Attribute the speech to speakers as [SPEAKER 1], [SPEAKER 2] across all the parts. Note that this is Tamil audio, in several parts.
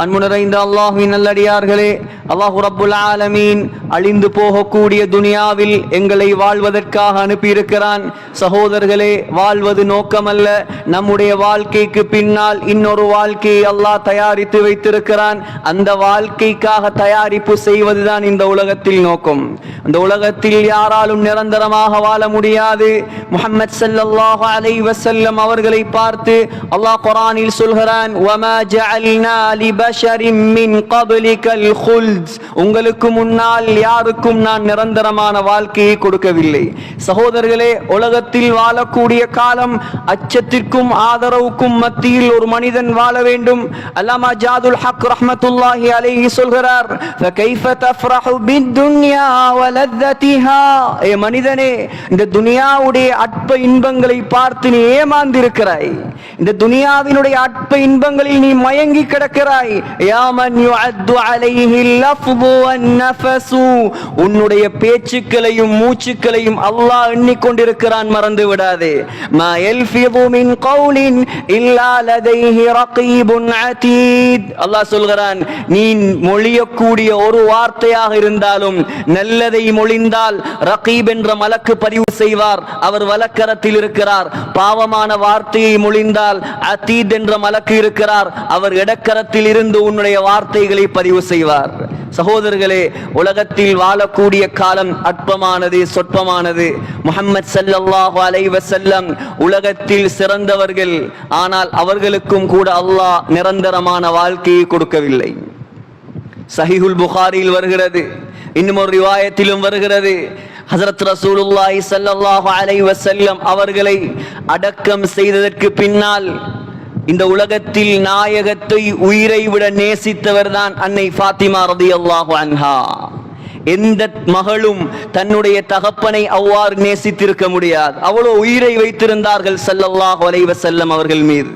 [SPEAKER 1] அன்பு நிறைந்த அல்லாஹ்வின் நல்லடியார்களே, அல்லாஹு ரப்புல் ஆலமீன் அழிந்து போகக்கூடிய துனியாவில் எங்களை வாழ்வதற்காக அனுப்பியிருக்கிறான். சகோதரர்களே, வாழ்வது நோக்கமல்ல, நம்முடைய வாழ்க்கைக்கு பின்னால் இன்னொரு வாழ்க்கையை அல்லாஹ் தயாரித்து வைத்திருக்கிறான். அந்த வாழ்க்கைக்காக தயாரிப்பு செய்வதுதான் இந்த உலகத்தில் நோக்கம். அந்த உலகத்தில் யாராலும் நிரந்தரமாக வாழ முடியாது. முஹம்மது ஸல்லல்லாஹு அலைஹி வஸல்லம் அவர்களை பார்த்து அல்லாஹ் குர்ஆனில் சொல்கிறான், வமா ஜஅல்னா லிபஷரின் மின் கப்லிகல் குல்த், உங்களுக்கு முன்னால் யாருக்கும் நான் நிரந்தரமான வாழ்க்கையை கொடுக்கவில்லை. சகோதரர்களே, உலகத்தில் வாழக்கூடிய காலம் அச்சத்திற்கும் ஆதரவுக்கும் மத்தியில் ஒரு மனிதன் வாழ வேண்டும். அல்லாமா ஜாதுல் ஹக் ரஹ்மத்துல்லாஹி அலைஹி சொல்கிறார், ஃபகைஃப தஃப்ரஹு பித்துன்யா வலத்தஹா, ஏ மனிதனே, இந்த துனியாவுடைய அற்ப இன்பங்களை பார்த்து நீ ஏமாந்திருக்கிறாய். இந்த துனியாவினுடைய அற்ப இன்பங்களில் நீ மயங்கி கிடக்கிறாய். யா மன் யுஅத்து அலைஹி லஃப்து வன்னஃபஸு, உன்னுடைய பேச்சுக்களையும் மூச்சுக்களையும் அல்லாஹ் எண்ணிக்கொண்டிருக்கிறான், மறந்து விடாதே. மா யல்ஃபிது மின் கௌலின் இல்லா லதைஹி ரகீபுன் அதீத், அல்லாஹ் சொல்கிறான், நீ மொழியக்கூடிய ஒரு வார்த்தையாக இருந்தாலும் நல்லதை மொழிந்தால் ரகீப் என்ற மலக்கு பதிவு செய்வார், அவர் வலக்கரத்தில் இருக்கிறார். பாவமான வார்த்தையை மொழிந்தால் அதீத் என்ற மலக்கு இருக்கிறார், அவர் இடக்கரத்தில் இருந்து உன்னுடைய வார்த்தைகளை பதிவு செய்வார். சகோதரர்களே, உலகத்தில் வாழக்கூடிய காலம் அற்பமானது, சொற்பமானது. முஹம்மது ஸல்லல்லாஹு அலைஹி வஸல்லம் உலகத்தில் சிறந்தவர்கள், ஆனால் அவர்களுக்கும் கூட அல்லாஹ் நிரந்தரமான வாழ்க்கையை கொடுக்கவில்லை. சஹீஹுல் புகாரியில் வருகிறது, இன்னும் ஒரு ரிவாயத்திலும் வருகிறது, ஹஜ்ரத் ரசூலுல்லாஹி ஸல்லல்லாஹு அலைஹி வஸல்லம் அவர்களை அடக்கம் செய்ததற்கு பின்னால் இந்த உலகத்தில் நாயகத்தை உயிரை விட நேசித்தவர் தான் அன்னை ஃபாத்திமா ரலியல்லாஹு அன்ஹா. எந்த மகளும் தன்னுடைய தகப்பனை அவ்வாறு நேசித்திருக்க முடியாது. அவ்வளோ உயிரை வைத்திருந்தார்கள் ஸல்லல்லாஹு அலைஹி வஸல்லம் அவர்கள் மீது.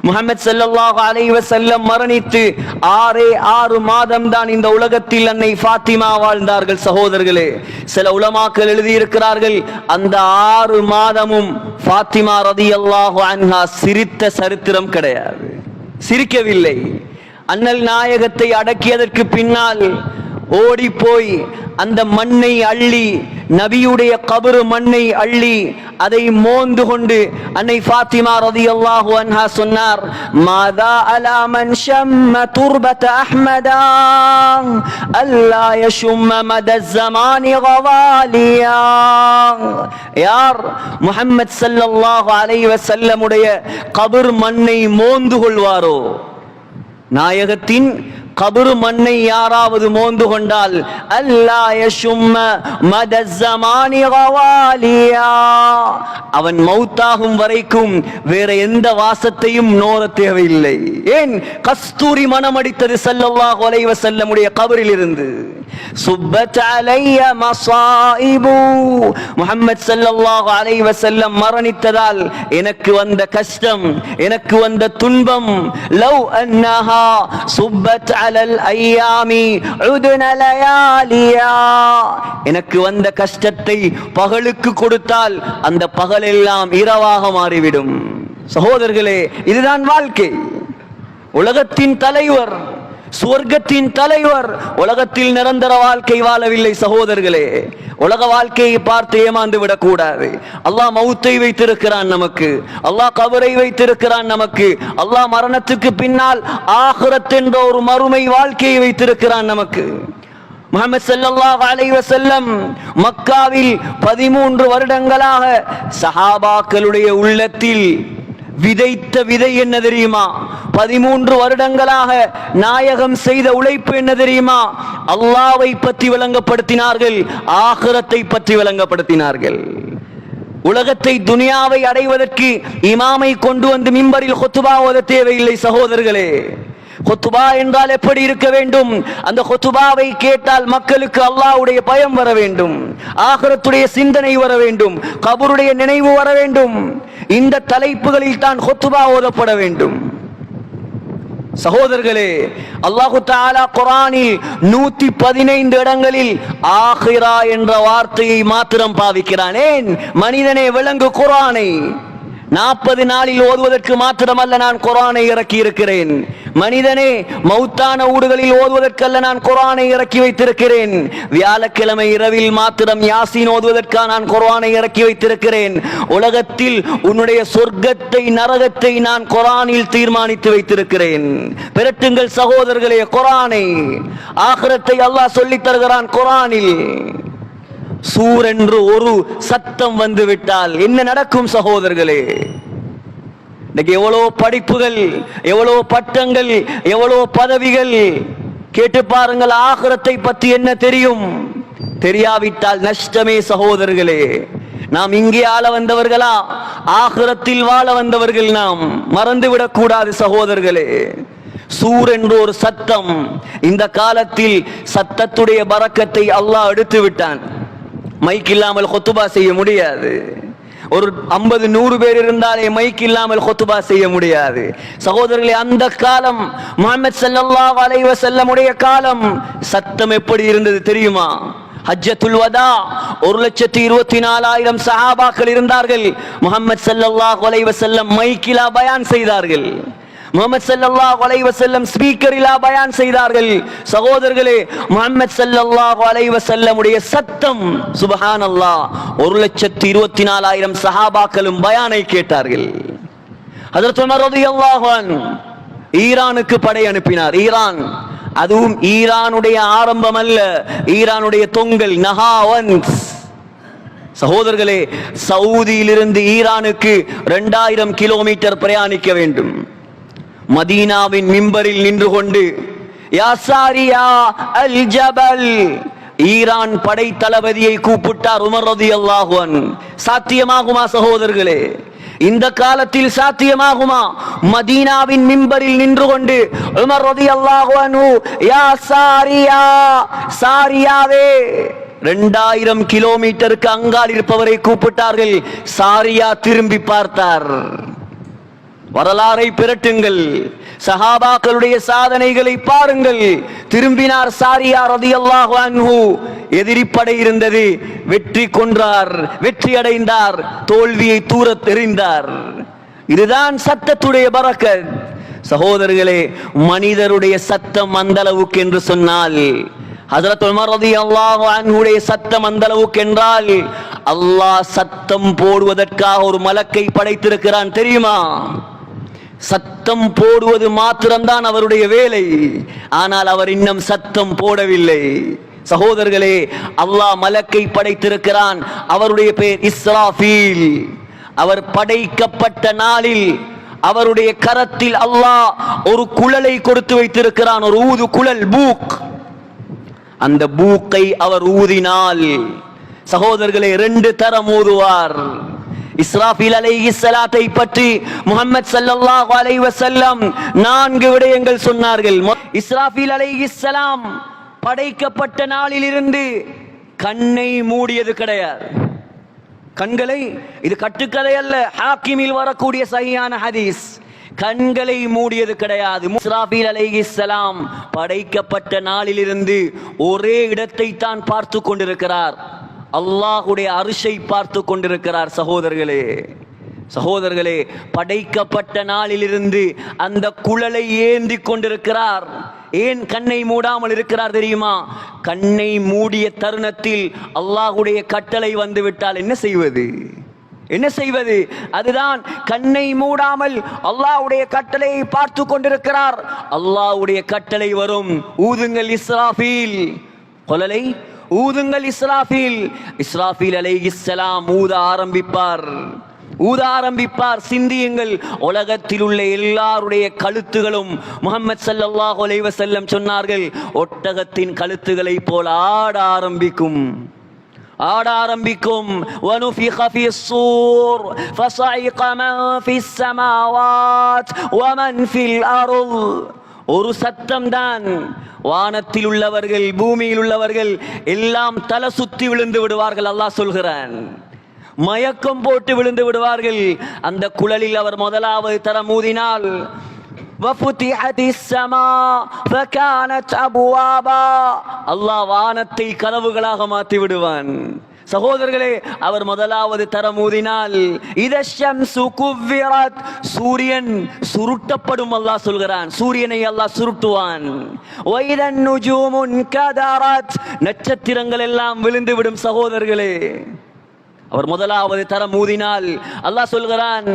[SPEAKER 1] முஹம்மது ஸல்லல்லாஹு அலைஹி வஸல்லம் மரணித்து 6 மாதம் தான் இந்த உலகத்தில் அன்னை ஃபாத்திமா வாழ்ந்தார்கள். சகோதரர்களே, சில உலமாக்கள் எழுதியிருக்கிறார்கள், அந்த 6 மாதமும் ஃபாத்திமா ரலியல்லாஹு அன்ஹா சிரித்த சரித்திரம் கிடையாது, சிரிக்கவில்லை. அண்ணல் நாயகத்தை அடக்கியதற்கு பின்னால் ஓடி போய் அந்த மண்ணை அள்ளி, நபியுடைய கபரு மண்ணை அள்ளி அதை மோந்து கொண்டு அன்னை ஃபாத்திமா ரலியல்லாஹு அன்ஹா சொன்னார், மாதா அலா மன் ஷம்ம துர்பத அஹ்மதா அல்லா யஷும்ம மத ஸமானி கவாலியா. யார் முஹம்மது ஸல்லல்லாஹு அலைஹி வஸல்லம் உடைய கபர் மண்ணை மோந்து கொள்வாரோ, நாயகத்தின் கபரு மண்ணை யாராவது மோந்து கொண்டால் அல்லா யஷும்ம மத ஸமானி கவாலியா, அவன் மௌத்தாகும் வரைக்கும் வேற எந்த வாசத்தையும் நோர தேவையில்லை. ஏன்? கஸ்தூரி மனம் அடித்தது ஸல்லல்லாஹு அலைஹி வஸல்லம் உடைய கபரில் இருந்து. சுப்பத் அலைய மஸாயிபு, முஹம்மது ஸல்லல்லாஹு அலைஹி வஸல்லம் மரணித்ததால் எனக்கு வந்த கஷ்டம், எனக்கு வந்த துன்பம், லவ் அன்னஹா சுப்பத் அலல் ஐயாமி உதுன லயாலியா, எனக்கு வந்த கஷ்டத்தை பகலுக்கு கொடுத்தால் அந்த பகல் எல்லாம் இரவாக மாறிவிடும். சகோதரர்களே, இதுதான் வாழ்க்கை. உலகத்தின் தலைவர், சுவர்க்கத்தின் தலைவர் உலகத்தில் நிரந்தர வாழ்க்கை வாழவில்லை. சகோதரர்களே, உலக வாழ்க்கையை பார்த்து ஏமாந்து விடக்கூடாது. அல்லாஹ் மௌத்தை வைத்திருக்கிறான் நமக்கு, அல்லாஹ் கபரை வைத்திருக்கிறான் நமக்கு, அல்லாஹ் மரணத்துக்கு பின்னால் ஆகிரத் என்ற ஒரு மறுமை வாழ்க்கையை வைத்திருக்கிறான் நமக்கு. முஹம்மது ஸல்லல்லாஹு அலைஹி வஸல்லம் மக்காவில் 13 வருடங்களாக சஹாபாக்களுடைய உள்ளத்தில் விதைத்த விதை என்ன தெரியுமா? 13 வருடங்களாக நாயகம் செய்த உழைப்பு என்ன தெரியுமா? அல்லாஹ்வை பற்றி விளங்கப்படுத்தினார்கள், ஆகிரத்தை பற்றி விளங்கப்படுத்தினார்கள். உலகத்தை, துனியாவை அடைவதற்கு இமாமை கொண்டு வந்து மிம்பரில் குத்பா ஓத தேவையில்லை. சகோதரர்களே, குத்பா என்றால் எப்படி இருக்க வேண்டும்? அந்த குத்பாவை கேட்டால் மக்களுக்கு அல்லாஹ்வுடைய பயம் வர வேண்டும், ஆகிரத்துடைய சிந்தனை வர வேண்டும், கபருடைய நினைவு வர வேண்டும். இந்த தலைப்புகளில் தான் குத்பா ஓதப்பட வேண்டும். சகோதரர்களே, அல்லாஹு தஆலா குர்ஆனில் 115 இடங்களில் ஆகிரா என்ற வார்த்தையை மாத்திரம் பாவிக்கிறான். ஏன்? மனிதனே விளங்கு குர்ஆனை. 40 நாளில் ஓதுவதற்கு மாத்திரமல்ல நான் குர்ஆனை இறக்கி இருக்கிறேன். மனிதனே, மௌத்தான ஊடுகளில் ஓதுவதற்கல்ல நான் குர்ஆனை இறக்கி வைத்திருக்கிறேன். வியாழக்கிழமை இரவில் மாத்திரம் யாசீன் ஓதுவதற்காக நான் குர்ஆனை இறக்கி வைத்திருக்கிறேன். உலகத்தில் உன்னுடைய சொர்க்கத்தை நரகத்தை நான் குர்ஆனில் தீர்மானித்து வைத்திருக்கிறேன். பிரட்டுங்கள் சகோதரர்களே, குர்ஆனை. ஆகிரத்தை அல்லாஹ் சொல்லித் தருகிறான் குர்ஆனில். சூர் என்று ஒரு சத்தம் வந்து விட்டால் என்ன நடக்கும் சகோதரர்களே? இன்னைக்கு எவ்வளவு படிப்புகள், எவ்வளவு பட்டங்கள், எவ்வளவு பதவிகள். கேட்டு பாருங்கள், ஆகிரத்தை பற்றி என்ன தெரியும்? தெரியாவிட்டால் நஷ்டமே சகோதரர்களே. நாம் இங்கே ஆள வந்தவர்களா? ஆகிரத்தில் வாழ வந்தவர்கள் நாம். மறந்துவிடக் கூடாது சகோதரர்களே. சூர் என்று ஒரு சத்தம். இந்த காலத்தில் சத்தத்துடைய பரக்கத்தை அல்லாஹ் எடுத்து விட்டான். மைக் இல்லாமல் கொத்துபா செய்ய முடியாது. ஒரு 50-100 பேர் இருந்தாலே மைக் இல்லாமல் கொத்துபா செய்ய முடியாது சகோதரர்களே. அந்த காலம் முஹம்மது ஸல்லல்லாஹு அலைஹி வஸல்லம் உடைய காலம். சத்தம் எப்படி இருந்தது தெரியுமா? ஹஜ்ஜத்துல் வதா 1,24,000 சஹாபாக்கள் இருந்தார்கள். முஹம்மது ஸல்லல்லாஹு அலைஹி வஸல்லம் மைக்கிலா பயான் செய்தார்கள். முஹம்மது ஸல்லல்லாஹு அலைஹி வஸல்லம் ஸ்பீக்கரிலா பயான் செய்தார்கள். சகோதரர்களே, முஹம்மது ஸல்லல்லாஹு அலைஹி வஸல்லம் உடைய சத்தம் சுப்ஹானல்லாஹ் 1,24,000 சஹாபாக்களும் பயானை கேட்டார்கள். ஹஜ்ரத் உமர் ரலியல்லாஹு அன்ஹு ஈரானுக்கு படை அனுப்பினார். ஈரான், அதுவும் ஈரானுடைய ஆரம்பம் அல்ல, ஈரானுடைய தொங்கல் நஹாவன்ஸ். சகோதரர்களே, சவுதியிலிருந்து ஈரானுக்கு 2000 கிலோமீட்டர் பிரயாணிக்க வேண்டும். மதீனாவின் மிம்பரில் நின்று கொண்டு யா சாரியா அல் ஜபல், ஈரான் படை தளபதியை கூப்பிட்டார் உமர் ரலியல்லாஹு அன்ஹு. சாத்தியமாகுமா சகோதரர்களே? இந்த காலத்தில் சாத்தியமாகுமா? மதீனாவின் மிம்பரில் நின்று கொண்டு உமர் ரலியல்லாஹு அன்ஹு யா சாரியா, சாரியாவே. 2000 கிலோமீட்டருக்கு அங்கால் இருப்பவரை கூப்பிட்டார்கள். சாரியா திரும்பி பார்த்தார். வரலாறை பிரட்டுங்கள், சஹாபாக்களுடைய சாதனைகளை பாருங்கள். திரும்பினார் சாரியா ரலியல்லாஹு அன்ஹு. எதிரிப்படை இருந்தது, வெற்றி கொன்றார், வெற்றி அடைந்தார், தோல்வியை தூரத் எறிந்தார். இதுதான் சத்தத்துடைய பரக்கத். சகோதரர்களே, மனிதருடைய சத்தம் அந்த அளவுக்கு என்று சொன்னால், ஹஜ்ரத் உமர் ரலியல்லாஹு அன்ஹுடைய சத்தம் அந்த அளவுக்கு என்றால், அல்லாஹ் சத்தம் போடுவதற்காக ஒரு மலக்கை படைத்திருக்கிறான் தெரியுமா? சத்தம் போடுவது மாத்திரம்தான் அவருடைய வேலை. ஆனால் அவர் இன்னும் சத்தம் போடவில்லை. சகோதரர்களே, அல்லாஹ் மலக்கை படைத்திருக்கிறான். அவருடைய பெயர் இஸ்ராஃபீல். அவர் படைக்கப்பட்ட நாளில் அவருடைய கரத்தில் அல்லாஹ் ஒரு குழலை கொடுத்து வைத்திருக்கிறான், ஒரு ஊது குழல், பூக். அந்த பூக்கை அவர் ஊதினால் சகோதரர்களே 2 தரம் ஊதுவார். இஸ்ராஃபீல் அலைஹிஸ்ஸலாத்தை பற்றி முஹம்மது ஸல்லல்லாஹு அலைஹி வஸல்லம் 4 விடயங்கள் சொன்னார்கள். இஸ்ராஃபீல் அலைஹிஸ்ஸலாம் படைக்கப்பட்ட நாளிலிருந்து கண்ணை மூடியது கிடையாது. கண்களை, இது கட்டுக்கதை அல்ல, ஹாக்கிமில் வரக்கூடிய சஹீஹான ஹதீஸ். கண்களை மூடியது கிடையாது. இஸ்ராஃபீல் அலைஹிஸ்ஸலாம் படைக்கப்பட்ட நாளிலிருந்து ஒரே இடத்தை தான் பார்த்து கொண்டிருக்கிறார். அல்லாஹ்வுடைய அர்ஷை பார்த்து கொண்டிருக்கிறார். சகோதரர்களே, படைக்கப்பட்ட நாளிலிருந்து அந்த குழலை ஏந்தி கொண்டிருக்கிறார். ஏன் கண்ணை மூடாமல் இருக்கிறார் தெரியுமா? கண்ணை மூடிய தருணத்தில் அல்லாஹ்வுடைய கட்டளை வந்து விட்டால் என்ன செய்வது? என்ன செய்வது? அதுதான் கண்ணை மூடாமல் அல்லாஹ்வுடைய கட்டளையை பார்த்து கொண்டிருக்கிறார். அல்லாஹ்வுடைய கட்டளை வரும், ஊதுங்கள் இஸ்ராஃபீல், குழலை ஊதுங்கள் இஸ்ராஃபீல். இஸ்ராஃபீல் அலைஹிஸ்ஸலாம் ஊத ஆரம்பிப்பார். சிந்தியுங்கள், உலகத்தில் உள்ள எல்லாருடைய கழுத்துகளும் முஹம்மது ஸல்லல்லாஹு அலைஹி வஸல்லம் சொன்னார்கள், ஒட்டகத்தின் கழுத்துகளை போல ஆட ஆரம்பிக்கும். وَنُفِخَ فِي الصُّورِ فَصَعِقَ مَنْ فِي السَّمَاوَاتِ وَمَنْ فِي الْأَرْضِ. ஒரு சத்தம் தான். வானத்தில் உள்ளவர்கள், பூமியில் உள்ளவர்கள் எல்லாம் தலை சுத்தி விழுந்து விடுவார்கள். அல்லாஹ் சொல்கிறான், மயக்கம் போட்டு விழுந்து விடுவார்கள். அந்த குழலில் அவர் முதலாவது தரம் ஊதினால், وَفُتِحَتِ السَّمَاءُ فَكَانَتْ أَبْوَابًا. அல்லாஹ் வானத்தை கதவுகளாக மாற்றி விடுவான். சகோதரர்களே, அவர் முதலாவது தரம் ஊதினால் சூரியன் சுருட்டப்படும். அல்லாஹ் சொல்கிறான், சூரியனை அல்லாஹ் சுருட்டுவான். நட்சத்திரங்கள் எல்லாம் விழுந்துவிடும். சகோதரர்களே, அவர் முதலாவது தரம் ஊதினால் அல்லாஹ் சொல்கிறான்,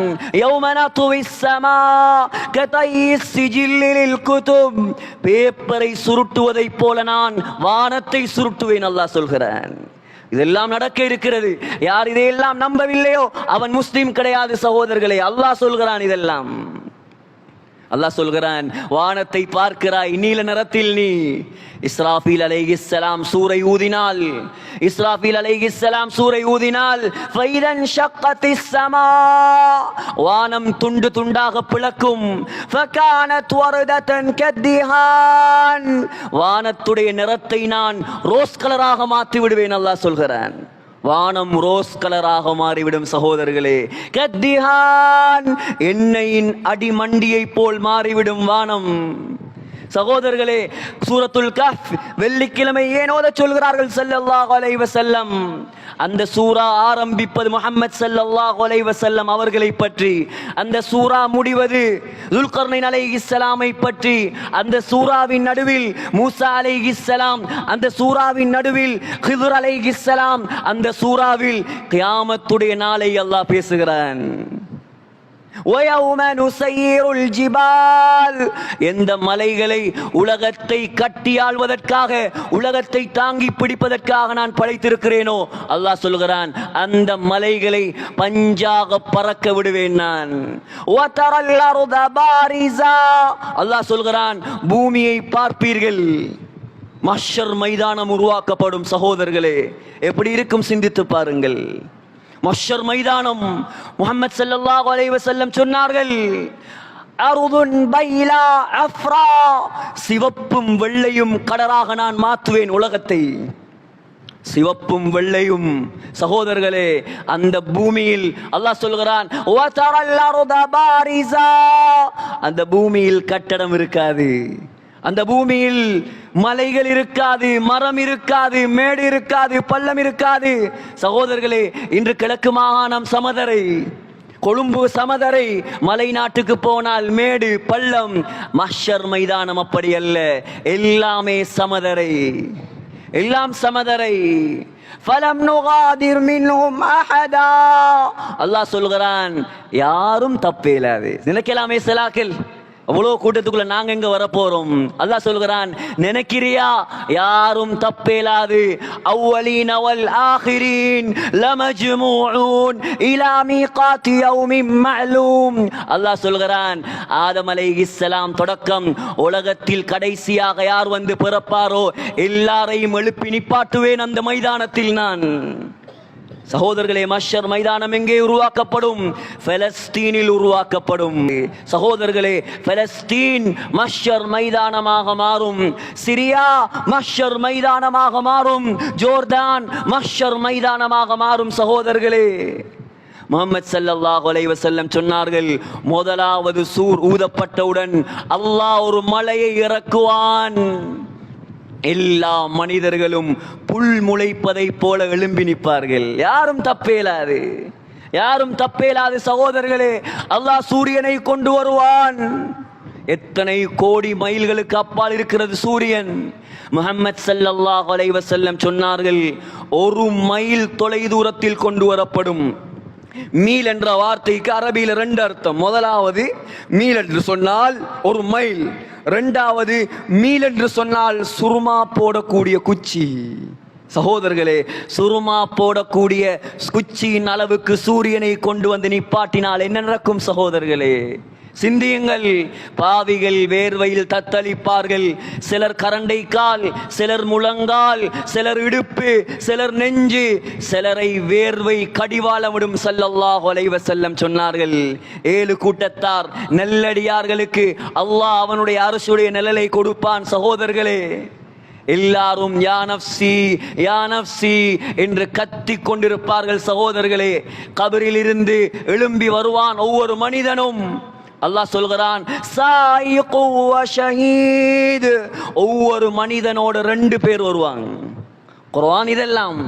[SPEAKER 1] பேப்பரை சுருட்டுவதை போல நான் வானத்தை சுருட்டுவேன். அல்லாஹ் சொல்கிறான். இதெல்லாம் நடக்க இருக்கிறது. யார் இதையெல்லாம் நம்பவில்லையோ அவன் முஸ்லிம் கிடையாது. சகோதரர்களே, அல்லாஹ் சொல்கிறான் இதெல்லாம். அல்லாஹ் சொல்கிறான், வானத்தை பார்க்கிறாய், நீல நிறத்தில் நீ இஸ்ராஃபீல் அலைஹிஸ்ஸலாம் சூரை ஊதினால், இஸ்ராஃபீல் அலைஹிஸ்ஸலாம் சூரை ஊதினால் ஃபைதன் ஷக்கத்திஸ் ஸமா, வானம் துண்டு துண்டாக பிளக்கும். ஃபகானத் வர்ததன் கத்திஹான், வானத்துடைய நிறத்தை நான் ரோஸ் கலராக மாற்றி விடுவேன். அல்லாஹ் சொல்கிறான், வானம் ரோஸ் கலராக மாறிவிடும். சகோதரர்களே, கத்திஹான், எண்ணெயின் அடிமண்டியை போல் மாறிவிடும் வானம். சகோதரர்களே, சூரத்துல் கஹ்ஃப் வெள்ளிக்கிழமை ஏன் ஓத சொல்கிறார்கள் ஸல்லல்லாஹு அலைஹி வஸல்லம்? அந்த சூரா ஆரம்பிப்பது முஹம்மது ஸல்லல்லாஹு அலைஹி வஸல்லம் அவர்களை பற்றி, அந்த சூரா முடிவது துல்கர்னைன் அலைஹிஸ்ஸலாமை பற்றி, அந்த சூராவின் நடுவில் மூசா அலைஹிஸ்ஸலாம், அந்த சூராவின் நடுவில் ஹித்ர் அலைஹிஸ்ஸலாம், அந்த சூராவில் கியாமத்துடைய நாளை அல்லாஹ் பேசுகிறான். எந்த மலைகளை உலகத்தை கட்டி ஆள்வதற்காக, உலகத்தை தாங்கி பிடிப்பதற்காக நான் படைத்திருக்கிறேனோ, அல்லாஹ் சொல்கிறான், அந்த மலைகளை பஞ்சாக பறக்க விடுவேன் நான். அல்லாஹ் சொல்கிறான், பூமியை பார்ப்பீர்கள், மஹ்ஷர் மைதானம் உருவாக்கப்படும். சகோதரர்களே, எப்படி இருக்கும் சிந்தித்து பாருங்கள். மஹ்ஷர் மைதானம், முஹம்மது ஸல்லல்லாஹு அலைஹி வஸல்லம் சொன்னார்கள், அர்துன் பைலா அஃப்ரா, சிவப்பும் வெள்ளையும் கடராக நான் மாற்றுவேன் உலகத்தை. சிவப்பும் வெள்ளையும். சகோதரர்களே, அந்த பூமியில் அல்லாஹ் சொல்கிறான், அந்த பூமியில் கட்டடம் இருக்காது, அந்த பூமியில் மலைகள் இருக்காது, மரம் இருக்காது, மேடு இருக்காது, பள்ளம் இருக்காது. சகோதரர்களே, இன்று கிழக்கு மாகாணம் சமதரை, கொழும்பு சமதரை, மலை நாட்டுக்கு போனால் மேடு பள்ளம். மஹ்ஷர் மைதானம் அப்படி அல்ல, எல்லாமே சமதரை, எல்லாம் சமதரை. ஃபலம் நுகாதிர் மின்ஹும் அஹதா, அல்லாஹ் சொல்கிறான், யாரும் தப்பேலாது. நினைக்கலாமே சலாக்கில், அவ்வளோ கூட்டத்துக்குள்ள நாங்க எங்க வர போறோம்? அல்லாஹ் சொல்கிறான், நினைக்கிறியா? யாரும் தப்பேலாது. அவ்வலீன வல் ஆகிரீன் லமஜ்மூஊன் இலா மீகாத்தி யௌமின் மஅலூம். அல்லாஹ் சொல்கிறான், ஆதம் அலைஹிஸ்ஸலாம் தொடக்கம் உலகத்தில் கடைசியாக யார் வந்து பிறப்பாரோ எல்லாரையும் எழுப்பி நிப்பாட்டுவேன் அந்த மைதானத்தில் நான். சகோதரர்களே, மஹ்ஷர் மைதானம் எங்கே உருவாக்கப்படும்? பலஸ்தீனில் உருவாக்கப்படும். சகோதரர்களே, பலஸ்தீன் மஹ்ஷர் மைதானமாக மாறும், சிரியா மஹ்ஷர் மைதானமாக மாறும், ஜோர்தான் மஹ்ஷர் மைதானமாக மாறும். சகோதரர்களே, முஹம்மது ஸல்லல்லாஹு அலைஹி வஸல்லம் சொன்னார்கள், முதலாவது சூர் ஊதப்பட்டவுடன் அல்லாஹ் ஒரு மலையை இறக்குவான். எல்லா மனிதர்களும் புல் முளைப்பதை போல எழும்பி நிற்பார்கள். யாரும் தப்பேலாது, யாரும் தப்பேலாது. சகோதரர்களே, அல்லாஹ் சூரியனை கொண்டு வருவான். எத்தனை கோடி மைல்களுக்கு அப்பால் இருக்கிறது சூரியன். முஹம்மது ஸல்லல்லாஹு அலைஹி வஸல்லம் சொன்னார்கள், ஒரு மைல் தொலை தூரத்தில் கொண்டு வரப்படும். மீல் என்ற வார்த்தைக்கு அரபியில் ரெண்டு அர்த்தம். முதலாவது மீல் என்று சொன்னால் ஒரு மைல், இரண்டாவது மீல் என்று சொன்னால் சுருமா போடக்கூடிய குச்சி. சகோதரர்களே, சுருமா போடக்கூடிய குச்சியின் அளவுக்கு சூரியனை கொண்டு வந்து நிப்பாட்டினால் என்ன நடக்கும்? சகோதரர்களே, சிந்தியுங்கள். பாவிகள் வேர்வையில் தத்தளிப்பார்கள். சிலர் கரண்டை கால், சிலர் முழங்கால், சிலர் இடுப்பு, சிலர் நெஞ்சு, சிலரை வேர்வை கடிவாளமிடும். ஸல்லல்லாஹு அலைஹி வஸல்லம் சொன்னார்கள், 7 கூட்டத்தார் நல்லடியார்களுக்கு அல்லாஹ் அவனுடைய அரசுடைய நிழலை கொடுப்பான். சகோதரர்களே, எல்லாரும் யா நஃப்ஸி யா நஃப்ஸி என்று கத்திக் கொண்டிருப்பார்கள். சகோதரர்களே, கபரில் இருந்து எழும்பி வருவான் ஒவ்வொரு மனிதனும். அல்லாஹ் சொல்கிறான், சாயிகு வ ஷஹீத், ஒவ்வொரு மனிதனோடு 2 பேர் வருவாங்க. குர்ஆன் இதெல்லாம்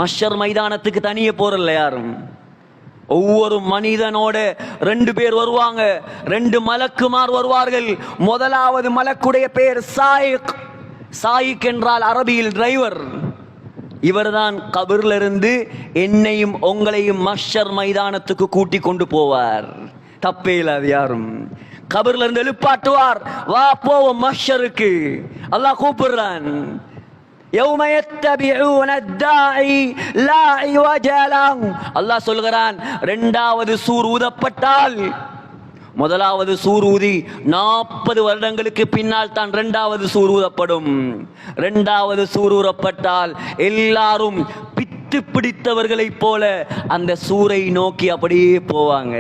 [SPEAKER 1] மஹ்ஷர் மைதானத்துக்கு தனியே போறல்ல யாரும். ஒவ்வொரு மனிதனோட 2 பேர் வருவாங்க, 2 மலக்குமார் வருவார்கள். முதலாவது மலக்குடைய பேர் சாயிக். சாயிக் என்றால் அரபியில் டிரைவர். இவர்தான் கபர்ல இருந்து என்னையும் உங்களையும் மஹ்ஷர் மைதானத்துக்கு கூட்டி கொண்டு போவார். தப்பே இல்லாது யாரும். கபர்ல இருந்து எழுப்பாட்டுவார், வா போவோம் மஹ்ஷருக்கு. அல்லாஹ் கூப்பிடுறான். யௌம யத்தபிஊன அத்தாஇ லா இவஜ லஹு. அல்லாஹ் சொல்கிறான், 2வது சூர் ஊதப்பட்டால், முதலாவது சூர் ஊதி 40 வருடங்களுக்கு பின்னால் தான் 2வது சூர் ஊதப்படும். 2வது சூர் ஊதப்பட்டால் எல்லாரும் பித்து பிடித்தவர்களைப் போல அந்த சூரை நோக்கி அப்படியே போவாங்க.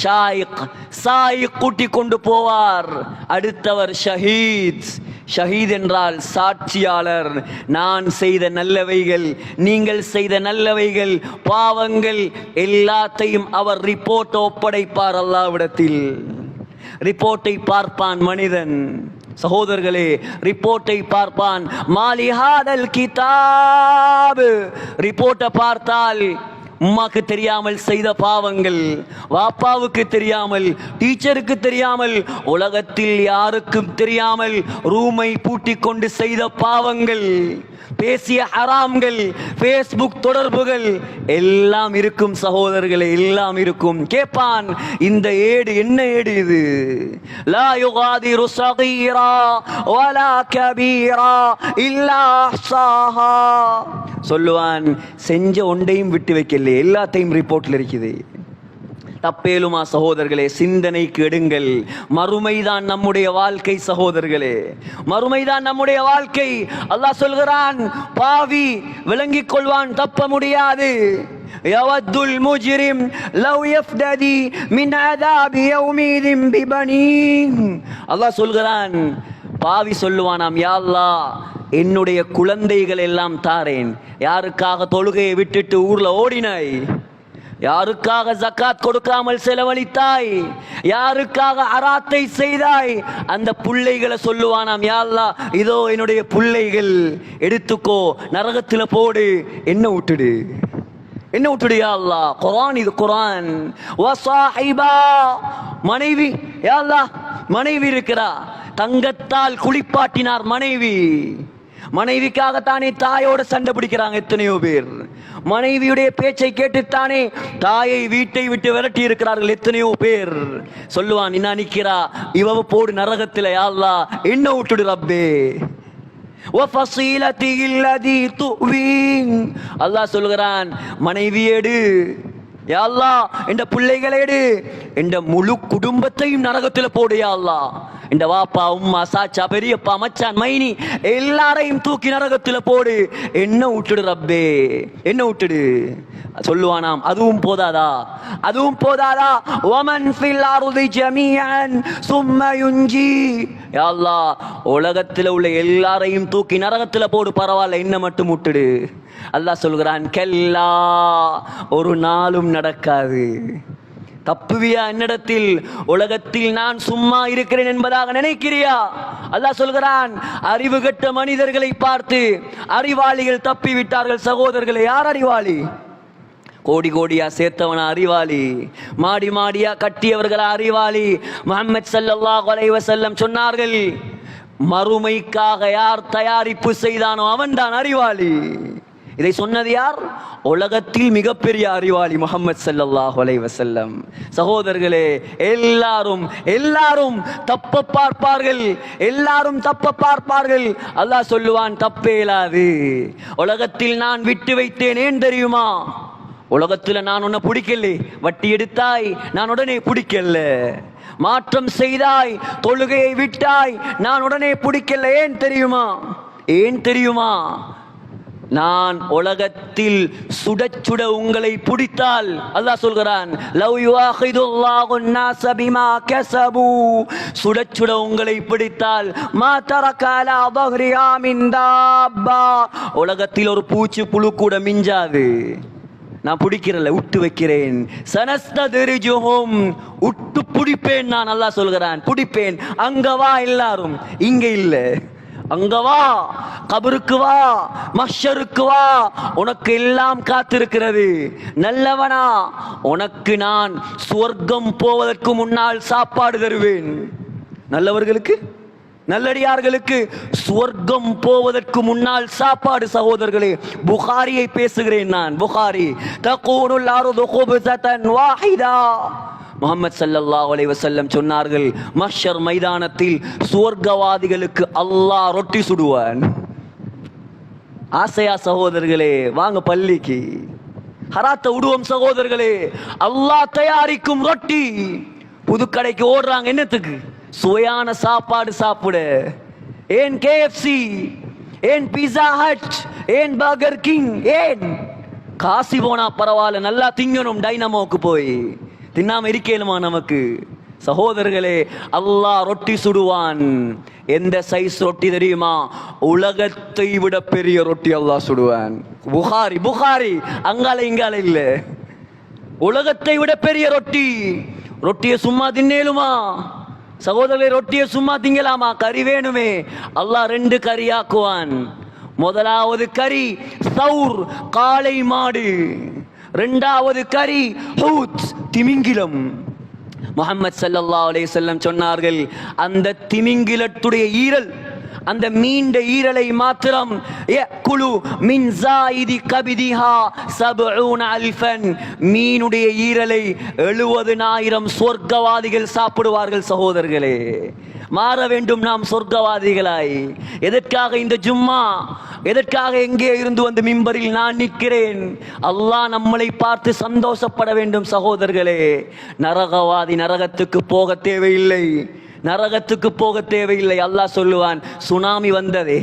[SPEAKER 1] சாயிக் கூட்டி கொண்டு போவார். அடுத்தவர் ஷஹீத். ஷஹீத் என்றால் சாட்சியாளர். நான் செய்த நல்லவைகள், நீங்கள் செய்த நல்லவைகள், பாவங்கள் எல்லாத்தையும் அவர் ரிப்போர்ட் ஒப்படைப்பார் அல்லாஹ்விடத்தில். ரிப்போர்ட்டை பார்ப்பான் மனிதன். சகோதரர்களே, ரிப்போர்ட்டை பார்ப்பான். மாலி ஹாதல் கிதாப். ரிப்போர்ட்டை பார்த்தால் உம்மாக்கு தெரியாமல் செய்த பாவங்கள், வாப்பாவுக்கு தெரியாமல், டீச்சருக்கு தெரியாமல், உலகத்தில் யாருக்கும் தெரியாமல் ரூமை பூட்டிக் கொண்டு செய்த பாவங்கள், பேசிய ஹராம்கள், ஃபேஸ்புக் தொடர்புகள் எல்லாம் இருக்கும் சகோதரர்களே, எல்லாம் இருக்கும். கேட்பான், இந்த ஏடு என்ன ஏடு இது? லா யுகாதிரு ஸகீரா வலா கபீரா இல்லா அஹ்ஸாஹா. சொல்லுவான், செஞ்ச ஒன்றையும் விட்டு வைக்கல, எல்லாத்தையும் ரிப்போர்ட்ல இருக்குது. தப்பேலுமா சகோதரர்களே? சிந்தனைக்கு எடுங்கள். மறுமைதான் நம்முடைய வாழ்க்கை சகோதரர்களே, மறுமைதான் நம்முடைய வாழ்க்கை. அல்லாஹ் சொல்கிறான், பாவி விளங்கிக் கொள்வான், தப்ப முடியாது. யவத்துல் முஜ்ரிம் லவ் யஃப்ததி மின் அதாபி யௌமிதின் பிபனீஹ். அல்லாஹ் சொல்கிறான், பாவி சொல்லுவானாம், யா அல்லாஹ் என்னுடைய குழந்தைகள் எல்லாம் தாரேன். யாருக்காக தொழுகையை விட்டுட்டு ஊர்ல ஓடினாய்? யாருக்காக ஜக்காத் கொடுக்காமல் செலவழித்தாய்? யாருக்காக அராத்தை செய்தாய்? அந்த புள்ளைகளை சொல்லுவானாம், யா அல்லாஹ் இதோ என்னுடைய புள்ளைகள், எடுத்துக்கோ, நரகத்துல போடு, என்ன விட்டுடு, என்ன விட்டுடு யா அல்லாஹ். குர்ஆன் இது, குர்ஆன். வஸாஹிபா, மனைவி, யா அல்லாஹ் மனைவி இருக்கிறா, தங்கத்தால் குளிப்பாட்டினார் மனைவி. மனைவிக்காகத்தானே தாயோடு சண்டை பிடிக்கிறாங்க எத்தனையோ பேர். மனைவியுடைய பேச்சை கேட்டுத்தானே தாயை வீட்டை விட்டு விரட்டி இருக்கிறார்கள் எத்தனையோ பேர். சொல்லுவான், என்ன நிக்கிறா, இவ போடு நரகத்துல, யா அல்லாஹ் என்ன விட்டுடு ரப்பே. அல்லாஹ் சொல்கிறான், மனைவியேடு, யா அல்லாஹ் இந்த பிள்ளைகளேடு, இந்த முழு குடும்பத்தையும் நரகத்துல போடு யா அல்லாஹ். இந்த வாப்பா, உம்மா, சாச்சா, பெரியப்பா, மச்சான், மைனி எல்லாரையும் தூக்கி நரகத்துல போடு, என்ன விட்டுடு ரப்பே, என்ன விட்டுடு. சொல்லுவானாம், அதுவும் போதாதா, அதுவும் போதாதா. வமன் ஃபில் அர்தி ஜமீஅன் சும்ம யுன்ஜி. யா அல்லாஹ் உலகத்துல உள்ள எல்லாரையும் தூக்கி நரகத்துல போடு, பரவாயில்ல, என்ன மட்டும் விட்டுடு. அல்லாஹ் சொல்கிறான், கல்லா, ஒரு நாளும் நடக்காது. தப்புவியா என்னிடத்தில்? உலகத்தில் நான் சும்மா இருக்கிறேன் என்பதாக நினைக்கிறியா? அல்லாஹ் சொல்கிறான், அறிவு கெட்ட மனிதர்களை பார்த்து அறிவாளிகள் தப்பி விட்டார்கள். சகோதரர்களே, யார் அறிவாளி? கோடி கோடியா சேர்த்தவனா அறிவாளி? மாடி மாடியா கட்டியவர்களா அறிவாளி? முஹம்மது ஸல்லல்லாஹு அலைஹி வஸல்லம் சொன்னார்கள், மறுமைக்காக யார் தயாரிப்பு செய்தானோ அவன்தான் அறிவாளி. இதை சொன்னது யார்? உலகத்தில் மிகப்பெரிய அறிவாளி முஹம்மது ஸல்லல்லாஹு அலைஹி வஸல்லம். சகோதரர்களே, எல்லாரும் எல்லாரும் தப்ப பார்ப்பார்கள், எல்லாரும் தப்ப பார்ப்பார்கள். அல்லாஹ் சொல்லுவான், தப்பே இல்லாது. உலகத்தில் நான் விட்டு வைத்தேன், ஏன் தெரியுமா? உலகத்தில் நான் உன்னை பிடிக்கல. வட்டி எடுத்தாய், நான் உடனே பிடிக்கல. மாற்றம் செய்தாய், தொழுகையை விட்டாய், நான் உடனே பிடிக்கல. ஏன் தெரியுமா? ஏன் தெரியுமா? நான் உலகத்தில் சுட சுட உங்களை பிடித்தால், அல்லாஹ் சொல்கிறான், லவ் யுஆஹிதுல்லாஹு الناس بما كسبوا, சுட சுட உங்களை பிடித்தால், மா தரக அலா ظهرها من دابة, உலகத்தில் ஒரு பூச்சி புழு கூட மிஞ்சாது. நான் பிடிக்கிறல, விட்டு வைக்கிறேன். சனஸ்ததிரிஜுஹும், விட்டு பிடிப்பேன் நான். அல்லாஹ் சொல்கிறான், பிடிப்பேன். அங்க வா எல்லாரும், இங்க இல்ல. அங்க வா, கபருக்கு வா, மஹ்ஷருக்கு வா, உனக்கு எல்லாம் காத்திருக்கிறது. நல்லவனா, உனக்கு நான் சுவர்க்கம் போவதற்கு முன்னால் சாப்பாடு தருவேன். நல்லவர்களுக்கு, நல்லடியார்களுக்கு சுவர்க்கம் போவதற்கு முன்னால் சாப்பாடு. சகோதரர்களே, புகாரியை பேசுகிறேன் நான். புகாரி, தகூனுல் அர்து குப்ஸதன் வாஹிதா. முஹம்மது ஸல்லல்லாஹு அலைஹி வஸல்லம் சொன்னார்கள், மஹ்ஷர் மைதானத்தில் சுவர்க்கவாதிகளுக்கு அல்லாஹ் ரொட்டி சுடுவான். ஆசையா சகோதரர்களே? வாங்க பள்ளிக்கு, ஹராத்த விடுவோம் சகோதரர்களே. அல்லாஹ் தயாரிக்கும் ரொட்டி. புதுக்கடைக்கு ஓடுறாங்க என்னத்துக்கு? சுவையான சாப்பாடு சாப்பிட. ஏன் கேஎஃப்சி, ஏன் பீஸா ஹட், ஏன் பர்கர் கிங், ஏன்? காசி போனா பரவாயில்ல, நல்லா திங்கணும். டைனமோக்கு போய் தின்னாம இருக்கேனுமா நமக்கு? சகோதரர்களே, அல்லாஹ் ரொட்டி சுடுவான். எந்த சைஸ் ரொட்டி தெரியுமா? உலகத்தை விட பெரிய ரொட்டி அல்லாஹ் சுடுவான். புகாரி, புகாரி, அங்கால இங்கால இல்ல. உலகத்தை விட பெரிய ரொட்டி. ரொட்டியை சும்மா தின்னேலுமா சகோதரர்களே? ரொட்டியை சும்மா திங்கலாமா? கறி வேணுமே. அல்லாஹ் 2 கறியாக்குவான். முதலாவது கறி சௌர், காளை மாடு. 2வது கறி ஹூத், திமிங்கிலம். முஹம்மது ஸல்லல்லாஹு அலைஹி வஸல்லம் சொன்னார்கள், அந்த திமிங்கிலத்துடைய ஈரல், அந்த மீண்ட ஈரலை மாத்திரம் யக்குலு மின் ஸாயிதி கபிதிஹா 70 அல்ஃபன், மீனுடைய ஈரலை 70,000 சொர்க்கவாதிகள் சாப்பிடுவார்கள். சகோதரர்களே, மாற வேண்டும் நாம் சொர்க்கவாதிகளாய். எதற்காக இந்த ஜும்மா? எதற்காக எங்கே இருந்து வந்து மிம்பரில் நான் நிற்கிறேன்? அல்லாஹ் நம்மளை பார்த்து சந்தோஷப்பட வேண்டும். சகோதரர்களே, நரகவாதி நரகத்துக்கு போக தேவையில்லை, நரகத்துக்கு போக தேவையில்லை. அல்லாஹ் சொல்லுவான், சுனாமி வந்ததே,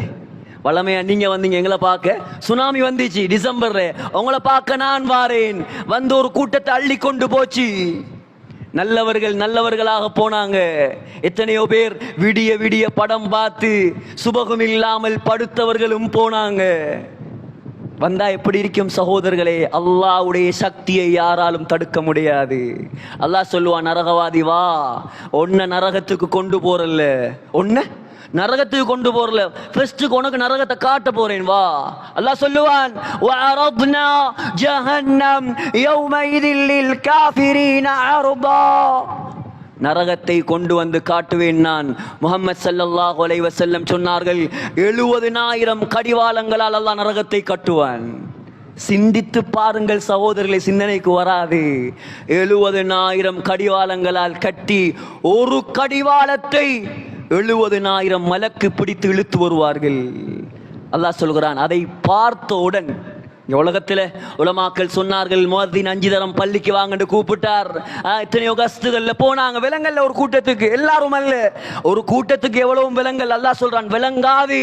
[SPEAKER 1] வளமையா நீங்க வந்தீங்க எங்களை பார்க்க, சுனாமி வந்துச்சு டிசம்பர்ல, உங்களை பார்க்க நான் வாரேன். வந்து ஒரு கூட்டத்தை அள்ளி கொண்டு போச்சு. நல்லவர்கள் நல்லவர்களாக போனாங்க. எத்தனையோ பேர் விடிய விடிய படம் பார்த்து சுபகம் இல்லாமல் படுத்தவர்களும் போனாங்க. வந்தா எப்படி இருக்கும் சகோதரர்களே? அல்லாஹ்வுடைய சக்தியை யாராலும் தடுக்க முடியாது. அல்லாஹ் சொல்லுவான், நரகவாதி வா, ஒன்ன நரகத்துக்கு கொண்டு போறல்ல, ஒன்ன நரகத்துக்கு கொண்டு போறல, ஃபர்ஸ்ட் உனக்கு நரகத்தை காட்ட போறேன் வா. அல்லாஹ் சொல்லுவான், வஅரத்னா ஜஹன்னம் யௌமைதில் லில் காஃபிரீன அர்தா. நரகத்தை கொண்டு வந்து காட்டுவேன் நான். முஹம்மது ஸல்லல்லாஹு அலைஹி வஸல்லம் சொன்னார்கள், 70,000 கடிவாளங்களால் அல்லாஹ் நரகத்தை கட்டுவான். சிந்தித்து பாருங்கள் சகோதரர்களை, சிந்தனைக்கு வராது. 70,000 கடிவாளங்களால் கட்டி ஒரு கடிவாளத்தை 70,000 மலக்கு பிடித்து இழுத்து வருவார்கள். அல்லாஹ் சொல்கிறான், அதை பார்த்தவுடன் உலகத்தில் உலமாக்கள் சொன்னார்கள், முஅத்தின் 5 தரம் பள்ளிக்கு வாங்கன்னு கூப்பிட்டார். எத்தனையோ கஸ்துகள்ல போனாங்க, விலங்கல்ல ஒரு கூட்டத்துக்கு, எல்லாரும் அல்ல, ஒரு கூட்டத்துக்கு எவ்வளவு விலங்கல். அல்லாஹ் சொல்றான், விளங்காது.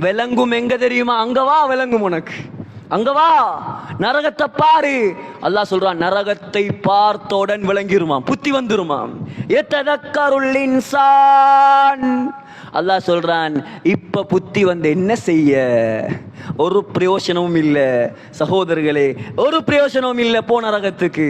[SPEAKER 1] விளங்கும் எங்க தெரியுமா? அங்க வா, விளங்கும் உனக்கு. அங்க வா, நரகத்தை பாரு. அல்லாஹ் சொல்றான், நரகத்தை பார்த்தவுடன் விளங்கிருமாம், புத்தி வந்துருமாம். யததக்கருல் இன்சான். அல்லாஹ் சொல்றான், இப்ப புத்தி வந்து என்ன செய்ய? ஒரு பிரயோஜனமும் இல்லை சகோதரர்களே, ஒரு பிரயோஜனமும் இல்லை போ நரகத்துக்கு.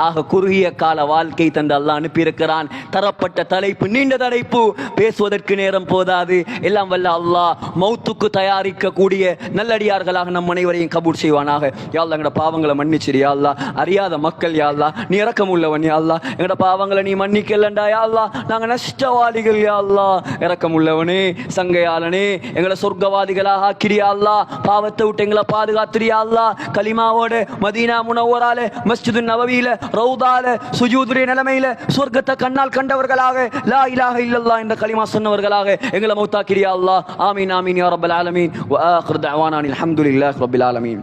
[SPEAKER 1] ஆக குறுகிய கால வாழ்க்கை தந்து அல்லாஹ் அனுப்பியிருக்கிறான். தரப்பட்ட தலைப்பு நீண்ட தலைப்பு, பேசுவதற்கு நேரம் போதாது. எல்லாம் வல்ல அல்லாஹ் மௌத்துக்கு தயாரிக்க கூடிய நல்லடியார்களாக நம் அனைவரையும் கபூல் செய்வானாக. யா அல்லாஹ், எங்கட பாவங்களை மன்னிச்சிரு யா அல்லாஹ். அறியாத மக்கள் யா அல்லாஹ், நீ இரக்கம் உள்ளவன் யா அல்லாஹ். எங்கட பாவங்களை நீ மன்னிக்கலண்டா யா அல்லாஹ், நாங்க நஷ்டவாதிகள் யா அல்லாஹ். இரக்கம் உள்ளவனே, சங்கையாளனே, எங்களை சொர்க்கவாதிகளாக ஆக்கிறியா அல்லாஹ். பாவத்தை விட்டு எங்களை பாதுகாத்திரியா அல்லாஹ். கலிமாவோட மதீனா முனவ்வரால மஸ்ஜிது நபவியில ரவுதால சுஜூதுடைய நிலைமையில சொர்க்கத்தை கண்ணால் கண்டவர்களாக, லா இலாஹ இல்லல்லாஹ் என்ற கலிமா சொன்னவர்களாக எங்களை மௌத்தாக்கிறியா அல்லாஹ். ஆமீன் ஆமீன் யா ரப்பல் ஆலமீன். வ ஆகிரு தஅவானா அல்ஹம்துலில்லாஹி ரப்பில் ஆலமீன்.